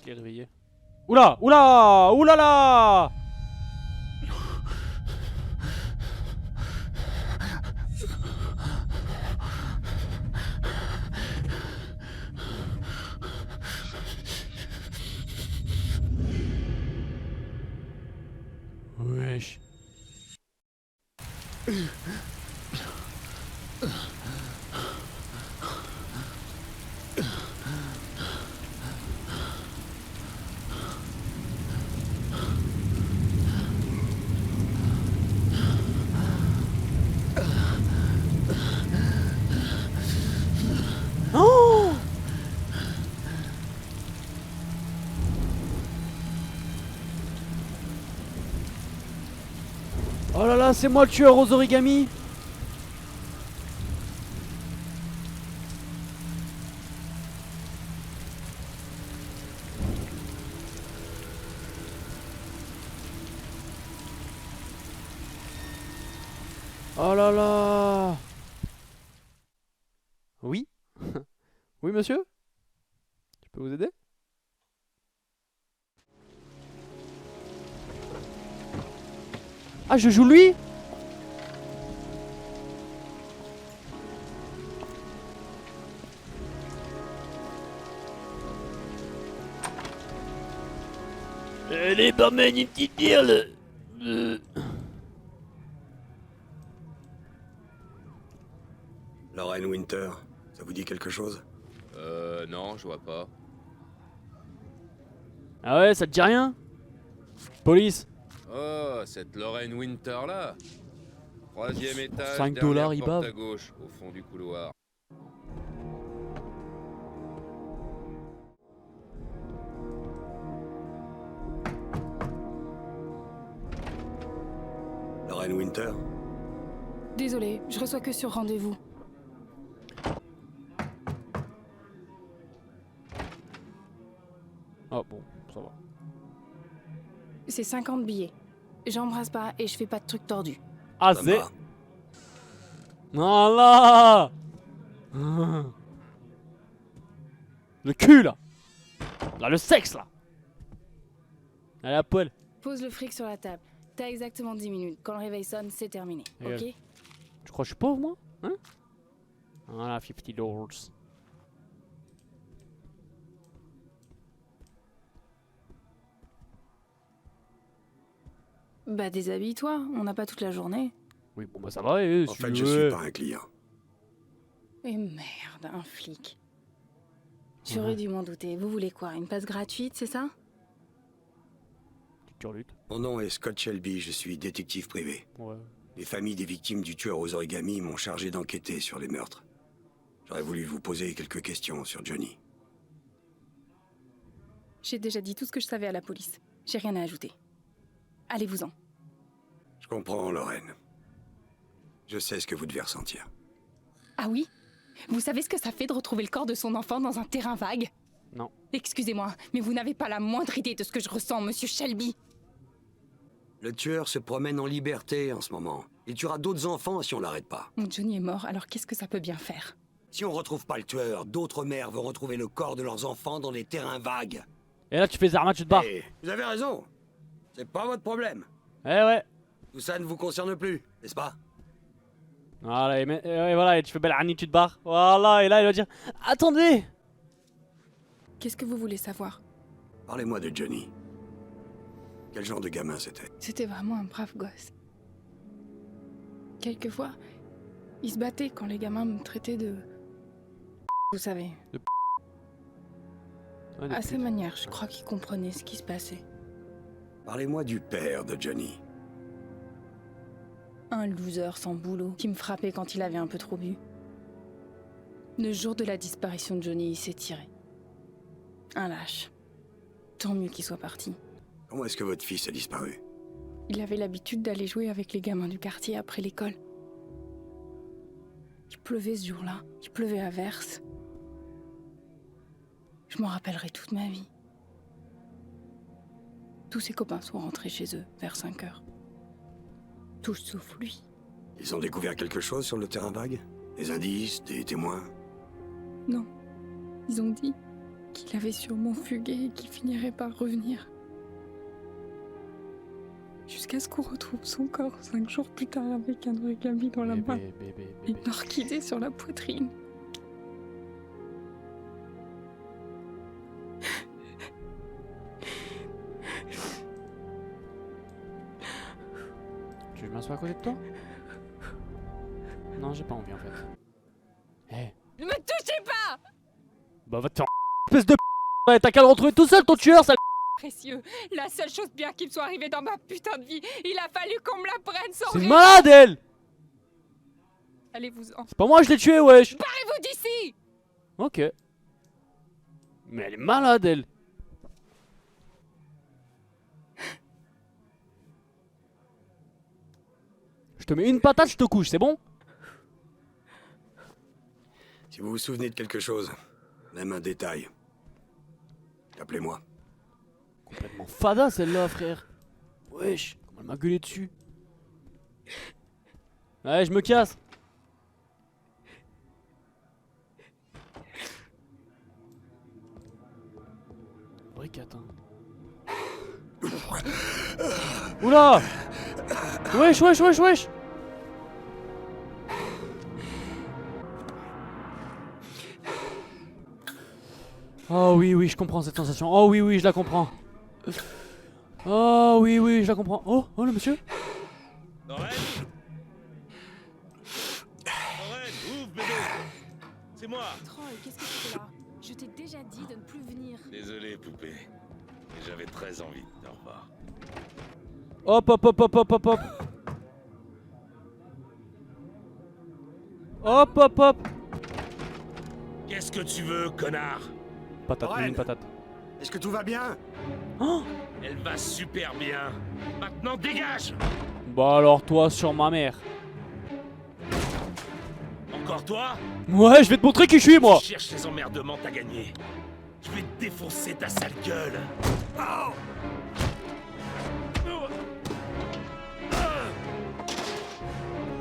Je l'ai réveillé. Oula, oula, oulala. Wesh. Oh! Oh là là, c'est moi le tueur aux origamis. Oh là là. Oui? Oui, monsieur? Je peux vous aider? Ah, je joue lui? Allez, barman, une petite bière, là. Lorraine Winter, ça vous dit quelque chose? Non, je vois pas. Ah ouais, ça te dit rien? Police. Oh, cette Lorraine Winter là. 3e étage, 5 dernière $, il porte bave. à gauche, au fond du couloir. Lorraine Winter? Désolée, je reçois que sur rendez-vous. Oh bon, ça va. C'est 50 billets. J'embrasse pas et je fais pas de trucs tordus. Ah, Ça c'est... va. Voilà. Le cul, là. Là, le sexe, là. Allez, à poil. Pose le fric sur la table. T'as exactement 10 minutes. Quand le réveil sonne, c'est terminé. Et Ok? Tu crois que je suis pauvre, moi? Hein? Voilà, $50. Bah déshabille-toi, on n'a pas toute la journée. Oui, bon, bah ça va, et En si fait, tu je veux. suis pas un client. Et merde, un flic. J'aurais dû m'en douter. Vous voulez quoi? Une passe gratuite, c'est ça? Tu turlutes. Mon nom est Scott Shelby, je suis détective privé. Ouais. Les familles des victimes du tueur aux origamis m'ont chargé d'enquêter sur les meurtres. J'aurais voulu vous poser quelques questions sur Johnny. J'ai déjà dit tout ce que je savais à la police. J'ai rien à ajouter. Allez-vous-en. Je comprends, Lorraine. Je sais ce que vous devez ressentir. Ah oui? Vous savez ce que ça fait de retrouver le corps de son enfant dans un terrain vague? Non. Excusez-moi, mais vous n'avez pas la moindre idée de ce que je ressens, monsieur Shelby. Le tueur se promène en liberté en ce moment. Il tuera d'autres enfants si on l'arrête pas. Mon Johnny est mort, alors qu'est-ce que ça peut bien faire? Si on retrouve pas le tueur, d'autres mères vont retrouver le corps de leurs enfants dans des terrains vagues. Et là, tu fais Zarma, tu te barres. Et vous avez raison. C'est pas votre problème. Eh ouais. Tout ça ne vous concerne plus, n'est-ce pas? Voilà, et voilà, et tu fais belle Annie, tu te barres. Voilà, et là, il va dire attendez. Qu'est-ce que vous voulez savoir? Parlez-moi de Johnny. Quel genre de gamin c'était? C'était vraiment un brave gosse. Quelquefois, il se battait quand les gamins me traitaient de... Vous savez. Ouais, À sa manière, je crois qu'il comprenait ce qui se passait. Parlez-moi du père de Johnny. Un loser sans boulot qui me frappait quand il avait un peu trop bu. Le jour de la disparition de Johnny, il s'est tiré. Un lâche. Tant mieux qu'il soit parti. Comment est-ce que votre fils a disparu? Il avait l'habitude d'aller jouer avec les gamins du quartier après l'école. Il pleuvait ce jour-là. Il pleuvait à verse. Je m'en rappellerai toute ma vie. Tous ses copains sont rentrés chez eux vers 5 heures. Tous sauf lui. Ils ont découvert quelque chose sur le terrain vague? Des indices, des témoins? Non. Ils ont dit qu'il avait sûrement fugué et qu'il finirait par revenir. Jusqu'à ce qu'on retrouve son corps 5 jours plus tard avec un origami dans la main et une orchidée sur la poitrine. Tu veux que je m'assoie à côté de toi? Non, j'ai pas envie en fait. Eh. Ne me touchez pas! Bah va te faire espèce de ouais, t'as qu'à le retrouver tout seul ton tueur, sale. Précieux, la seule chose bien qui me soit arrivée dans ma putain de vie, il a fallu qu'on me la prenne sans C'est rien. malade elle. Allez-vous-en. C'est pas moi je l'ai tué wesh. Barrez-vous d'ici! Ok. Mais elle est malade elle. Je te mets une patate, je te couche, c'est bon? Si vous vous souvenez de quelque chose, même un détail, appelez-moi. Complètement fada celle-là frère. Wesh, comment elle m'a gueulé dessus. Ouais, je me casse. Bricate hein. Oula. Wesh, wesh, wesh, wesh. Oh oui, oui, je comprends cette sensation. Oh oui, oui, je la comprends. Oh oui, oui, je la comprends. Oh, oh le monsieur. Oren Oren, ouvre bébé. C'est moi. Troll, qu'est-ce que tu fais là? Je t'ai déjà dit de ne plus venir. Désolé, poupée. Mais j'avais très envie de te revoir. Hop, hop, hop, hop, hop, hop, hop. Hop, hop, hop. Qu'est-ce que tu veux, connard? Patate, Oren. une patate. Est-ce que tout va bien? Oh. Elle va super bien. Maintenant, dégage! Bah alors toi sur ma mère. Encore toi? Ouais, je vais te montrer qui je suis moi. Cherche les emmerdements, t'as gagné. Je vais te défoncer ta sale gueule. Oh.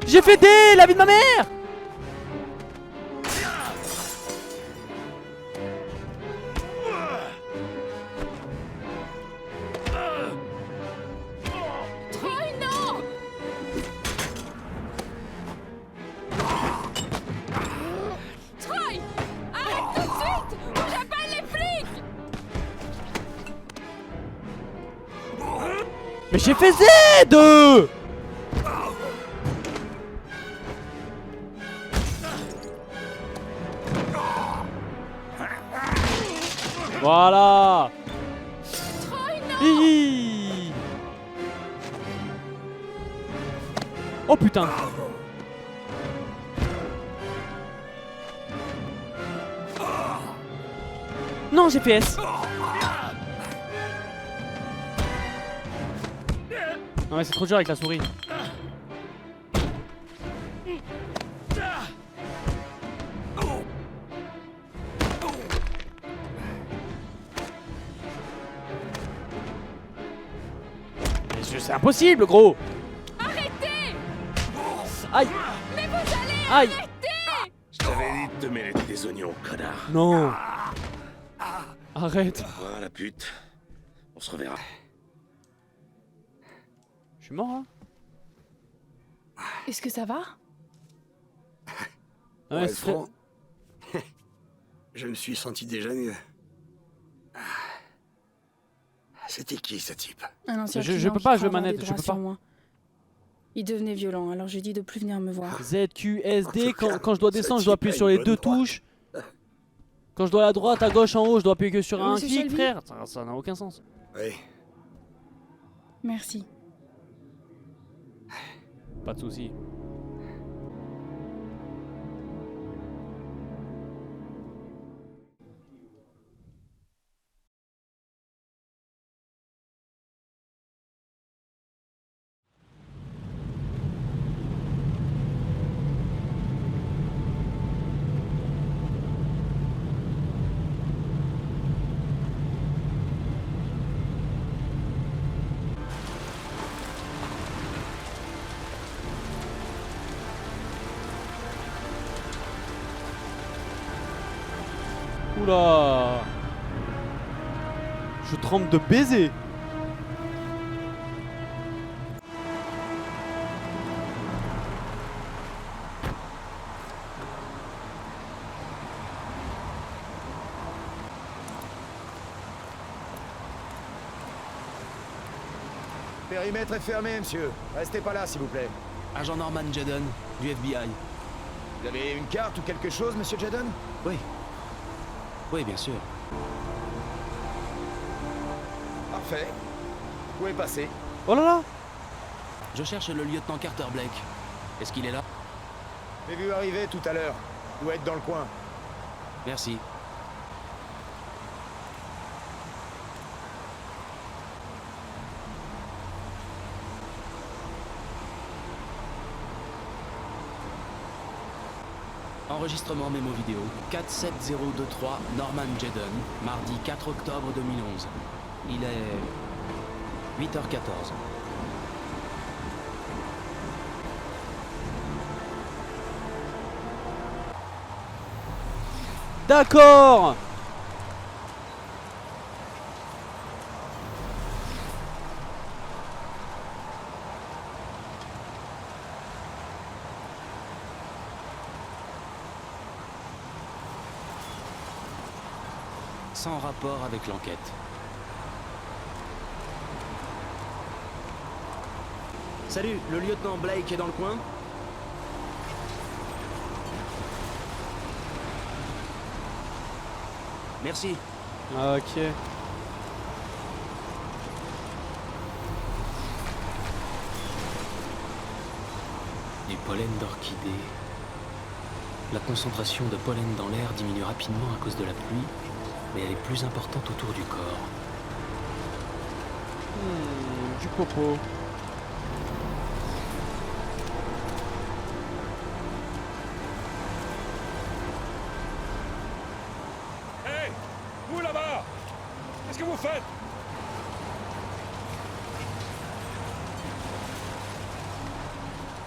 J'ai fêté la vie de ma mère. Troll, non! Troy! Arrête tout de suite! Ou j'appelle les flics! Mais j'ai fait Z. Voilà. Troy, non! Hihi. Oh putain. Non, j'ai fait S. Non mais c'est trop dur avec la souris. C'est impossible, gros. Arrêtez! Aïe. Mais vous allez Aïe. arrêter! Je t'avais dit de te mêler des oignons, connard. Non. Arrête. Voilà, pute. On se reverra. Je suis mort là. Est-ce que ça va? Ouais, Ouais, c'est- franc, je me suis senti déjà mieux. C'était qui ce type? Un ancien Je client peux qui pas croit jouer avoir manette, des je droits peux sur pas. moi. Il devenait violent, alors je lui ai dit de plus venir me voir. ZQSD, quand je dois Ce descendre, je type dois a appuyer une sur les bonne deux droite. touches. Quand je dois à la droite, à gauche, en haut, je dois appuyer que sur un Monsieur clic, Shelby. frère. Ça n'a aucun sens. Oui, Merci. Pas de soucis. Oula. Je trempe de baiser. Périmètre est fermé, monsieur. Restez pas là, s'il vous plaît. Agent Norman Jaden, du FBI. Vous avez une carte ou quelque chose, monsieur Jaden? Oui. Oui, bien sûr. Parfait. Vous pouvez passer. Oh là là. Je cherche le lieutenant Carter Blake. Est-ce qu'il est là? J'ai vu arriver tout à l'heure. Il doit être dans le coin. Merci. Enregistrement mémo vidéo 47023 Norman Jaden, mardi 4 octobre 2011. Il est 8h14. D'accord. Sans rapport avec l'enquête. Salut, le lieutenant Blake est dans le coin? Merci. Ah, ok. Du pollen d'orchidée. La concentration de pollen dans l'air diminue rapidement à cause de la pluie, mais elle est plus importante autour du corps. Du popo. Hey! Vous là-bas! Qu'est-ce que vous faites?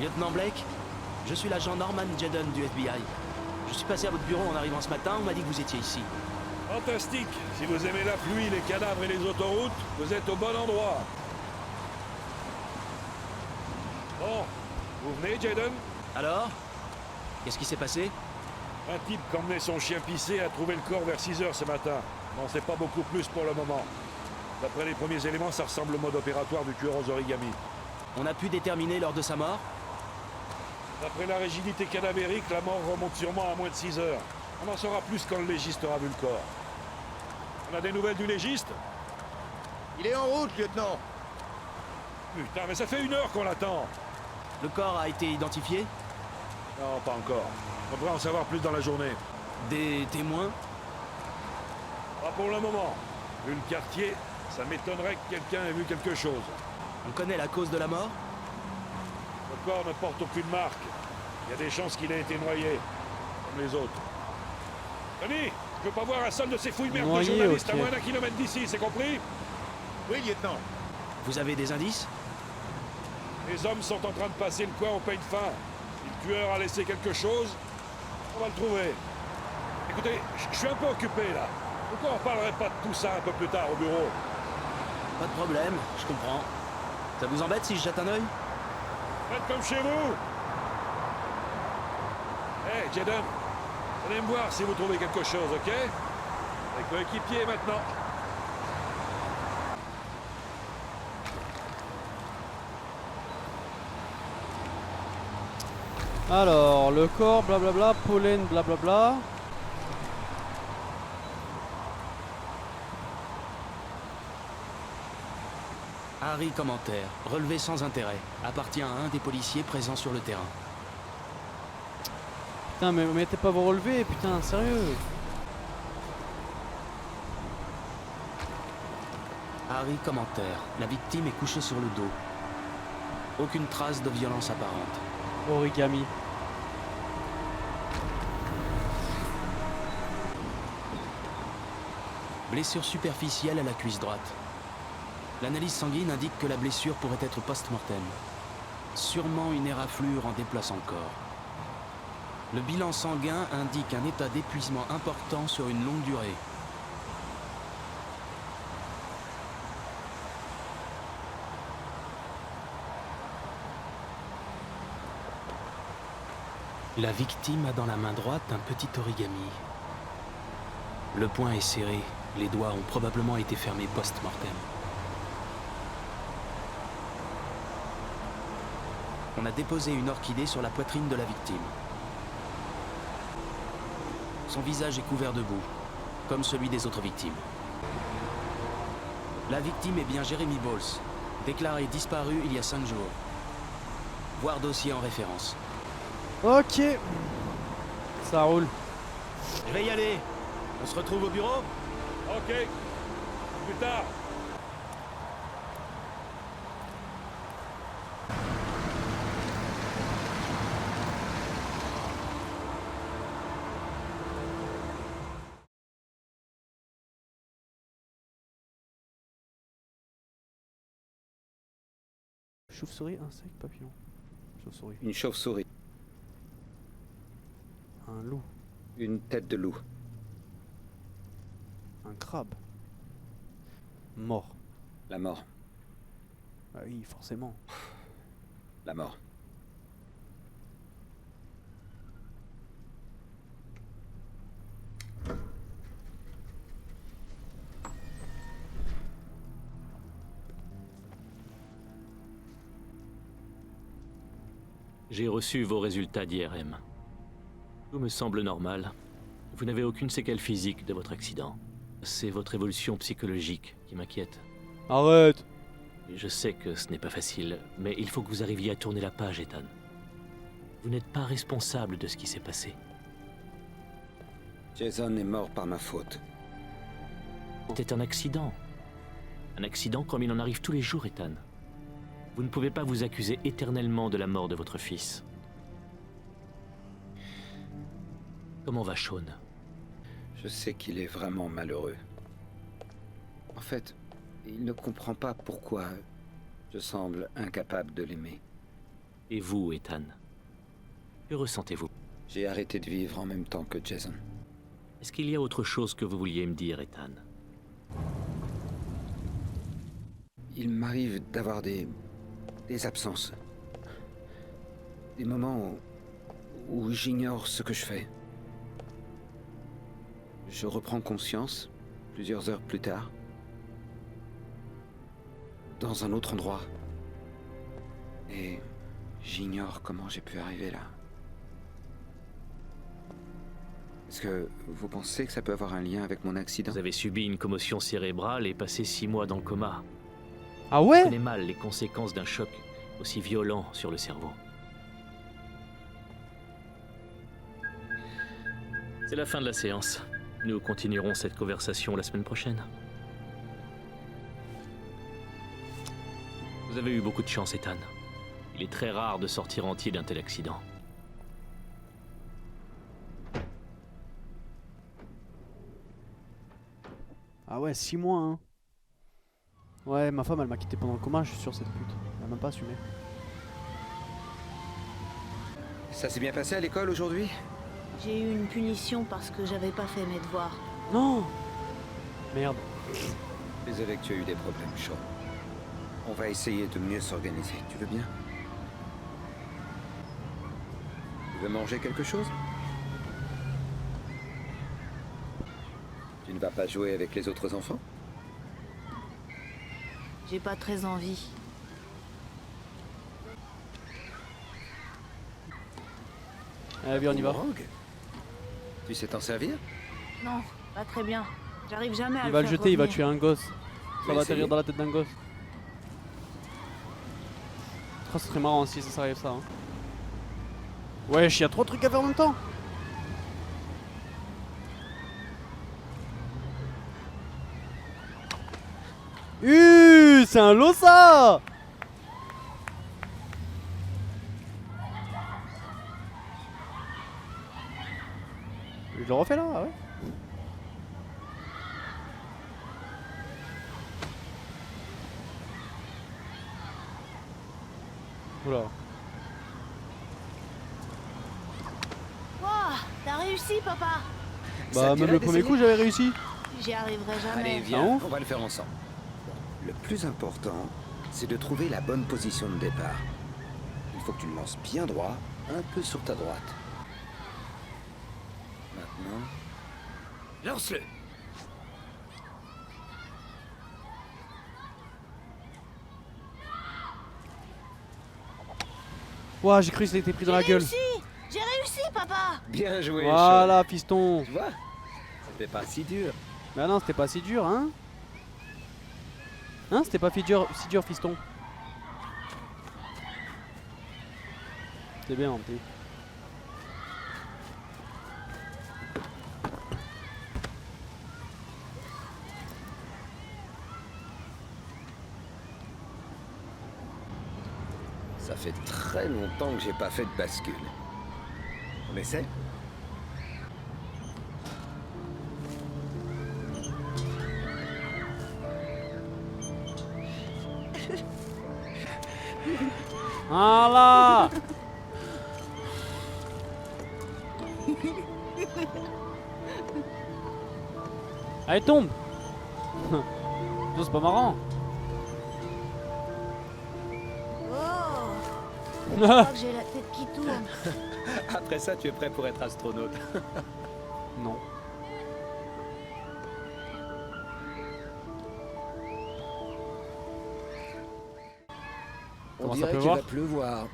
Lieutenant Blake, je suis l'agent Norman Jaden du FBI. Je suis passé à votre bureau en arrivant ce matin, on m'a dit que vous étiez ici. Fantastique! Si vous aimez la pluie, les cadavres et les autoroutes, vous êtes au bon endroit. Bon, vous venez, Jaden? Alors? Qu'est-ce qui s'est passé? Un type qui emmenait son chien pissé a trouvé le corps vers 6 h ce matin. On n'en sait pas beaucoup plus pour le moment. D'après les premiers éléments, ça ressemble au mode opératoire du tueur aux origamis. On a pu déterminer lors de sa mort? D'après la rigidité cadavérique, la mort remonte sûrement à moins de 6 heures. On en saura plus quand le légiste aura vu le corps. On a des nouvelles du légiste? Il est en route, lieutenant. Putain, mais ça fait 1 heure qu'on l'attend. Le corps a été identifié? Non, pas encore. On devrait en savoir plus dans la journée. Des témoins? Pas pour le moment. Vu le quartier, ça m'étonnerait que quelqu'un ait vu quelque chose. On connaît la cause de la mort? Le corps ne porte aucune marque. Il y a des chances qu'il ait été noyé, comme les autres. Tony, je veux pas voir un seul de ces fouilles merdes de Noyé, journalistes ok. à moins d'1 kilomètre d'ici, c'est compris? Oui, lieutenant. Vous avez des indices? Les hommes sont en train de passer le coin au peigne fin. Si le tueur a laissé quelque chose, on va le trouver. Écoutez, je suis un peu occupé là. Pourquoi on parlerait pas de tout ça un peu plus tard au bureau? Pas de problème, je comprends. Ça vous embête si je jette un œil? Faites comme chez vous. Hey, Jaden, venez me voir si vous trouvez quelque chose, ok? Avec coéquipier maintenant. Alors, le corps, blablabla, pollen, blablabla. Harry commentaire, relevé sans intérêt, appartient à un des policiers présents sur le terrain. Putain, mais mettez pas vos relevés, putain, sérieux. Harry commentaire, la victime est couchée sur le dos. Aucune trace de violence apparente. Origami. Blessure superficielle à la cuisse droite. L'analyse sanguine indique que la blessure pourrait être post-mortem. Sûrement une éraflure en déplaçant le corps. Le bilan sanguin indique un état d'épuisement important sur une longue durée. La victime a dans la main droite un petit origami. Le poing est serré, les doigts ont probablement été fermés post-mortem. On a déposé une orchidée sur la poitrine de la victime. Son visage est couvert de boue, comme celui des autres victimes. La victime est bien Jeremy Bowles, déclaré disparu il y a 5 jours. Voir dossier en référence. Ok. Ça roule. Je vais y aller. On se retrouve au bureau? Ok. Plus tard. Chauve-souris, insecte, papillon. Chauve-souris. Une chauve-souris, Un loup. une tête de loup, Un crabe. Mort. la mort, Ah oui, forcément. la mort. J'ai reçu vos résultats d'IRM. Tout me semble normal. Vous n'avez aucune séquelle physique de votre accident. C'est votre évolution psychologique qui m'inquiète. Arrête. Je sais que ce n'est pas facile, mais il faut que vous arriviez à tourner la page, Ethan. Vous n'êtes pas responsable de ce qui s'est passé. Jason est mort par ma faute. C'était un accident. Un accident comme il en arrive tous les jours, Ethan. Vous ne pouvez pas vous accuser éternellement de la mort de votre fils. Comment va Sean? Je sais qu'il est vraiment malheureux. En fait, il ne comprend pas pourquoi je semble incapable de l'aimer. Et vous, Ethan? Que ressentez-vous? J'ai arrêté de vivre en même temps que Jason. Est-ce qu'il y a autre chose que vous vouliez me dire, Ethan? Il m'arrive d'avoir des absences. Des moments où j'ignore ce que je fais. Je reprends conscience, plusieurs heures plus tard, dans un autre endroit. Et j'ignore comment j'ai pu arriver là. Est-ce que vous pensez que ça peut avoir un lien avec mon accident? Vous avez subi une commotion cérébrale et passé 6 mois dans le coma. Ah Je ouais? connais mal les conséquences d'un choc aussi violent sur le cerveau. C'est la fin de la séance. Nous continuerons cette conversation la semaine prochaine. Vous avez eu beaucoup de chance, Ethan. Il est très rare de sortir entier d'un tel accident. Ah ouais, 6 mois, hein. Ouais, ma femme, elle m'a quitté pendant le coma, je suis sûr, cette pute. Elle a même pas assumé. Ça s'est bien passé à l'école aujourd'hui? J'ai eu une punition parce que j'avais pas fait mes devoirs. Non! Merde. Désolé que tu as eu des problèmes, Sean. On va essayer de mieux s'organiser. Tu veux bien? Tu veux manger quelque chose? Tu ne vas pas jouer avec les autres enfants? J'ai pas très envie. Allez, on y va. Boomerang? Tu sais t'en servir? Non, pas très bien. J'arrive jamais à Il va le faire jeter, il va revenir. tuer un gosse. Ça va essayer. atterrir dans la tête d'un gosse. Oh, ce serait marrant si ça arrive ça. Hein. Wesh, il y a 3 trucs à faire en même temps. C'est un lot ça. Je le refais là, ouais. Oula. Wouah, t'as réussi, papa. Bah même le premier coup j'avais réussi. J'y arriverai jamais. Allez, Ah, viens, ouf. on va le faire ensemble. Le plus important, c'est de trouver la bonne position de départ. Il faut que tu le lances bien droit, un peu sur ta droite. Non? Lance-le. Ouah, j'ai cru que c'était pris dans la gueule. J'ai réussi, papa. Bien joué, Voilà, piston. Sean. Tu vois? C'était pas si dur. Bah non, c'était pas si dur, hein. Hein, c'était pas si dur, fiston. C'est bien, en plus. Ça fait très longtemps que j'ai pas fait de bascule. On essaie? Voilà. Allez, tombe. Non, c'est pas marrant. Je crois que j'ai la tête qui tourne. Après ça, tu es prêt pour être astronaute. Non. On Comment ça dirait peut qu'il voir va pleuvoir.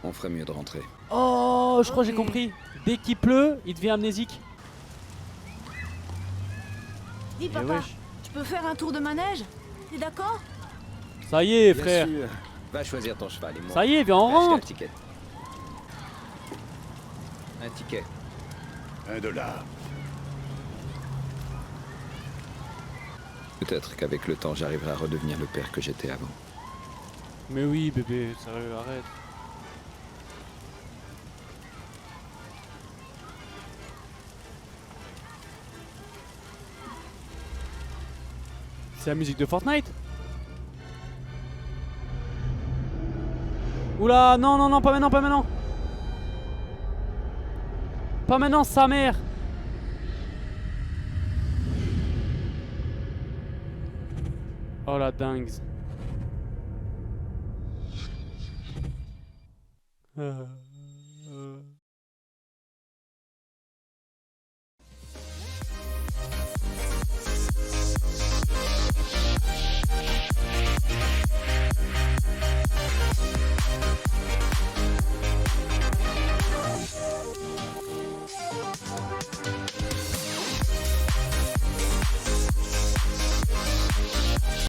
On ferait mieux de rentrer. Oh, je crois que j'ai compris. Dès qu'il pleut, il devient amnésique. Dis, Eh papa, wesh. tu peux faire un tour de manège? T'es d'accord? Ça y est, Bien frère. sûr. Va choisir ton cheval et moi. Ça y est, viens, on Acheter un rentre. ticket. Un ticket. $1. Peut-être qu'avec le temps, j'arriverai à redevenir le père que j'étais avant. Mais oui, bébé, sérieux, arrête. C'est la musique de Fortnite? Oula, non, non, non, pas maintenant, pas maintenant. Pas maintenant, sa mère. Oh la dingue.